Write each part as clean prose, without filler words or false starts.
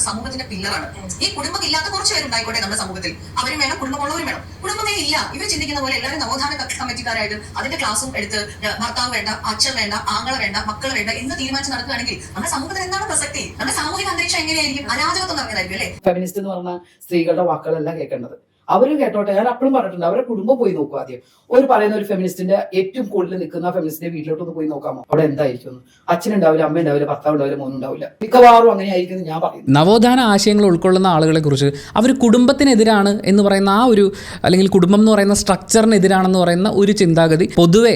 പറയുന്നത് സമൂഹത്തിന്റെ പില്ലറാണ്. ഈ കുടുംബം ഇല്ലാത്ത കുറച്ച് പേരുണ്ടായിക്കോട്ടെ നമ്മുടെ സമൂഹത്തിൽ, അവരും വേണം, കുടുംബമുള്ളവരും വേണം. കുടുംബമേ ഇല്ല, ഇവർ ചിന്തിക്കുന്ന പോലെ എല്ലാവരും നവോത്ഥാന കമ്മിറ്റിക്കാരായിട്ട് അതിന്റെ ക്ലാസ്സും എടുത്ത് ഭർത്താവ് വേണ്ട, അച്ഛൻ വേണ്ട, ആങ്ങളെ വേണ്ട, മക്കൾ വേണ്ട എന്ന് തീരുമാനിച്ച് നടക്കുകയാണെങ്കിൽ നമ്മുടെ സമൂഹത്തിൽ എന്താണ് പ്രസക്തി? നമ്മുടെ സാമൂഹിക അന്തരീക്ഷം എങ്ങനെയായിരിക്കും? അരാജകത്വം നിറഞ്ഞതായിരിക്കും അല്ലേ? ഫെമിനിസ്റ്റ് എന്ന് പറഞ്ഞ സ്ത്രീകളുടെ വാക്കുകളല്ല കേൾക്കേണ്ടത്. അവരും കേട്ടോട്ടെ. ഞാൻ അപ്പോഴും പറഞ്ഞിട്ടുണ്ട്, അവരുടെ കുടുംബം പോയി നോക്കുക ആദ്യം. ഒരു പറയുന്ന ഒരു ഫെമിനിസ്റ്റിന്റെ ഏറ്റവും കൂടുതൽ നിൽക്കുന്ന ഫെമിനിസ്റ്റിന്റെ വീട്ടിലോട്ടൊന്ന് പോയി നോക്കാമോ? അവിടെ എന്തായിരിക്കും? അച്ഛനുണ്ടാവില്ല, അമ്മ ഉണ്ടാവില്ല, ഭർത്താവ് ഉണ്ടാവില്ല, മോനുണ്ടാവില്ല. മിക്കവാറും അങ്ങനെയായിരിക്കും ഞാൻ പറയുന്നത്. നവോത്ഥാന ആശയങ്ങൾ ഉൾക്കൊള്ളുന്ന ആളുകളെ കുറിച്ച് അവർ കുടുംബത്തിനെതിരാണ് എന്ന് പറയുന്ന ആ ഒരു, അല്ലെങ്കിൽ കുടുംബം എന്ന് പറയുന്ന സ്ട്രക്ചറിനെതിരാണെന്ന് പറയുന്ന ഒരു ചിന്താഗതി പൊതുവെ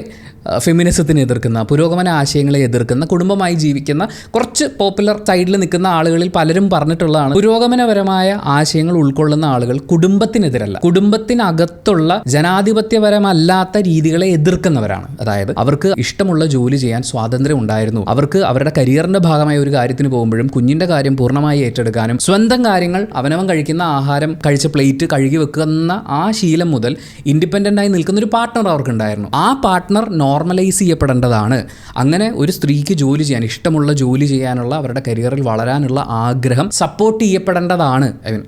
ഫെമിനിസത്തിനെ എതിർക്കുന്ന, പുരോഗമന ആശയങ്ങളെ എതിർക്കുന്ന, കുടുംബമായി ജീവിക്കുന്ന കുറച്ച് പോപ്പുലർ സൈഡിൽ നിൽക്കുന്ന ആളുകളിൽ പലരും പറഞ്ഞിട്ടുള്ളതാണ്, പുരോഗമനപരമായ ആശയങ്ങൾ ഉൾക്കൊള്ളുന്ന ആളുകൾ കുടുംബത്തിനെതിരല്ല, കുടുംബത്തിനകത്തുള്ള ജനാധിപത്യപരമല്ലാത്ത രീതികളെ എതിർക്കുന്നവരാണ്. അതായത് അവർക്ക് ഇഷ്ടമുള്ള ജോലി ചെയ്യാൻ സ്വാതന്ത്ര്യം ഉണ്ടായിരുന്നു, അവർക്ക് അവരുടെ കരിയറിന്റെ ഭാഗമായ ഒരു കാര്യത്തിന് പോകുമ്പോഴും കുഞ്ഞിന്റെ കാര്യം പൂർണ്ണമായി ഏറ്റെടുക്കാനും സ്വന്തം കാര്യങ്ങൾ, അവനവൻ കഴിക്കുന്ന ആഹാരം, കഴിച്ച പ്ലേറ്റ് കഴുകി വെക്കുന്ന ആ ശീലം മുതൽ ഇൻഡിപെൻഡൻ്റായി നിൽക്കുന്ന ഒരു പാർട്ട്ണർ അവർക്കുണ്ടായിരുന്നു. ആ പാർട്ട്ണർ നോർമലൈസ് ചെയ്യപ്പെടേണ്ടതാണ്. അങ്ങനെ ഒരു സ്ത്രീക്ക് ജോലി ചെയ്യാൻ, ഇഷ്ടമുള്ള ജോലി ചെയ്യാനുള്ള, അവരുടെ കരിയറിൽ വളരാനുള്ള ആഗ്രഹം സപ്പോർട്ട് ചെയ്യപ്പെടേണ്ടതാണ്.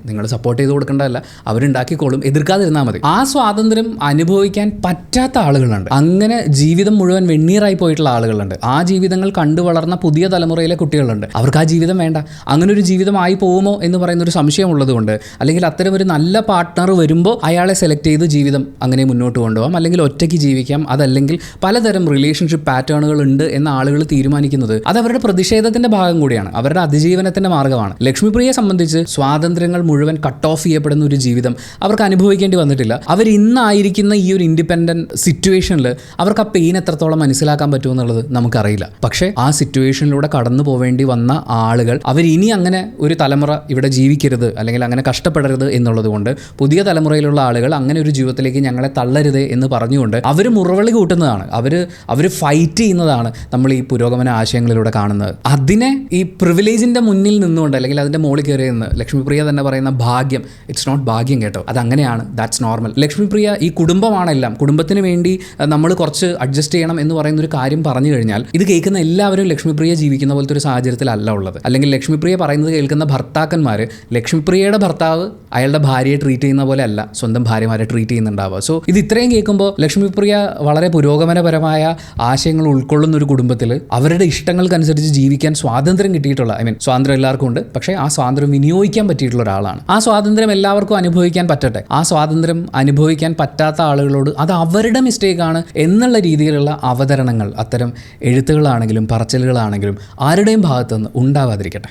നിങ്ങൾ സപ്പോർട്ട് ചെയ്ത് കൊടുക്കേണ്ടതല്ല, അവരുണ്ടാക്കിക്കോളും, എതിർക്കാതിരുന്നാൽ മതി. ആ സ്വാതന്ത്ര്യം അനുഭവിക്കാൻ പറ്റാത്ത ആളുകളുണ്ട്. അങ്ങനെ ജീവിതം മുഴുവൻ വെണ്ണീറായി പോയിട്ടുള്ള ആളുകളുണ്ട്. ആ ജീവിതങ്ങൾ കണ്ടു വളർന്ന പുതിയ തലമുറയിലെ കുട്ടികളുണ്ട്. അവർക്ക് ആ ജീവിതം വേണ്ട. അങ്ങനെ ഒരു ജീവിതമായി പോകുമോ എന്ന് പറയുന്നൊരു സംശയമുള്ളത് കൊണ്ട്, അല്ലെങ്കിൽ അത്തരം ഒരു നല്ല പാർട്ട്ണർ വരുമ്പോൾ അയാളെ സെലക്ട് ചെയ്ത് ജീവിതം അങ്ങനെ മുന്നോട്ട് കൊണ്ടുപോകാം, അല്ലെങ്കിൽ ഒറ്റയ്ക്ക് ജീവിക്കാം, അതല്ലെങ്കിൽ പലതരം റിലേഷൻഷിപ്പ് പാറ്റേണുകൾ ഉണ്ട് എന്ന ആളുകൾ തീരുമാനിക്കുന്നത് അത് അവരുടെ പ്രതിഷേധത്തിന്റെ ഭാഗം കൂടിയാണ്, അവരുടെ അതിജീവനത്തിന്റെ മാർഗ്ഗമാണ്. ലക്ഷ്മിപ്രിയയെ സംബന്ധിച്ച് സ്വാതന്ത്ര്യങ്ങൾ മുഴുവൻ കട്ട് ഓഫ് ചെയ്യപ്പെടുന്ന ഒരു ജീവിതം അവർക്ക് അനുഭവിക്കേണ്ടി വന്നിട്ടില്ല. അവർ ഇന്നായിരിക്കുന്ന ഈ ഒരു ഇൻഡിപെൻഡന്റ് സിറ്റുവേഷനിൽ അവർക്ക് ആ പെയിൻ എത്രത്തോളം മനസ്സിലാക്കാൻ പറ്റുമെന്നുള്ളത് നമുക്കറിയില്ല. പക്ഷേ ആ സിറ്റുവേഷനിലൂടെ കടന്നു പോവേണ്ടി വന്ന ആളുകൾ അവരിനി അങ്ങനെ ഒരു തലമുറ ഇവിടെ ജീവിക്കരുത്, അല്ലെങ്കിൽ അങ്ങനെ കഷ്ടപ്പെടരുത് എന്നുള്ളത് കൊണ്ട് പുതിയ തലമുറയിലുള്ള ആളുകൾ അങ്ങനെ ഒരു ജീവിതത്തിലേക്ക് ഞങ്ങളെ തള്ളരുത് എന്ന് പറഞ്ഞുകൊണ്ട് അവർ മുറവിളി കൂട്ടുന്നതാണ്, അവർ ഫൈറ്റ് ചെയ്യുന്നതാണ് നമ്മൾ ഈ പുരോഗമന ആശയങ്ങളിലൂടെ കാണുന്നത്. അതിനെ ഈ പ്രിവിലേജിൻ്റെ മുന്നിൽ നിന്നുകൊണ്ട്, അല്ലെങ്കിൽ അതിൻ്റെ മുകളിൽ കയറി നിന്ന് ലക്ഷ്മിപ്രിയ തന്നെ പറയുന്ന ഭാഗ്യം, ഇറ്റ്സ് നോട്ട് ഭാഗ്യം കേട്ടോ, അതങ്ങനെയാണ്, ദാറ്റ്സ് നോർമൽ. ലക്ഷ്മിപ്രിയ ഈ കുടുംബമാണെല്ലാം, കുടുംബത്തിന് വേണ്ടി നമ്മൾ കുറച്ച് അഡ്ജസ്റ്റ് ചെയ്യണം എന്ന് പറയുന്ന ഒരു കാര്യം പറഞ്ഞു കഴിഞ്ഞാൽ ഇത് കേൾക്കുന്ന എല്ലാവരും ലക്ഷ്മിപ്രിയ ജീവിക്കുന്ന പോലത്തെ ഒരു സാഹചര്യത്തിലല്ല ഉള്ളത്. അല്ലെങ്കിൽ ലക്ഷ്മിപ്രിയ പറയുന്നത് കേൾക്കുന്ന ഭർത്താക്കന്മാർ ലക്ഷ്മിപ്രിയയുടെ ഭർത്താവ് അയാളുടെ ഭാര്യയെ ട്രീറ്റ് ചെയ്യുന്ന പോലെ അല്ല സ്വന്തം ഭാര്യമാരെ ട്രീറ്റ് ചെയ്യുന്നുണ്ടാവുക. സോ ഇത് ഇത്രയും കേൾക്കുമ്പോൾ ലക്ഷ്മിപ്രിയ വളരെ പുരോഗമനപരമായ ആശയങ്ങൾ ഉൾക്കൊള്ളുന്ന ഒരു കുടുംബത്തിൽ അവരുടെ ഇഷ്ടങ്ങൾക്കനുസരിച്ച് ജീവിക്കാൻ സ്വാതന്ത്ര്യം കിട്ടിയിട്ടുള്ള, സ്വാതന്ത്ര്യം എല്ലാവർക്കും ഉണ്ട്, പക്ഷേ ആ സ്വാതന്ത്ര്യം വിനിയോഗിക്കാൻ പറ്റിയിട്ടുള്ള ഒരാളാണ്. ആ സ്വാതന്ത്ര്യം എല്ലാവർക്കും അനുഭവിക്കാൻ പറ്റട്ടെ. ആ സ്വാതന്ത്ര്യം അനുഭവിക്കാൻ പറ്റാത്ത ആളുകളോട് അത് അവരുടെ മിസ്റ്റേക്കാണ് എന്നുള്ള രീതിയിലുള്ള അവതരണങ്ങൾ, അത്തരം എഴുത്തുകളാണെങ്കിലും പറച്ചിലുകളാണെങ്കിലും ആരുടെയും ഭാഗത്തുനിന്ന് ഉണ്ടാവാതിരിക്കട്ടെ.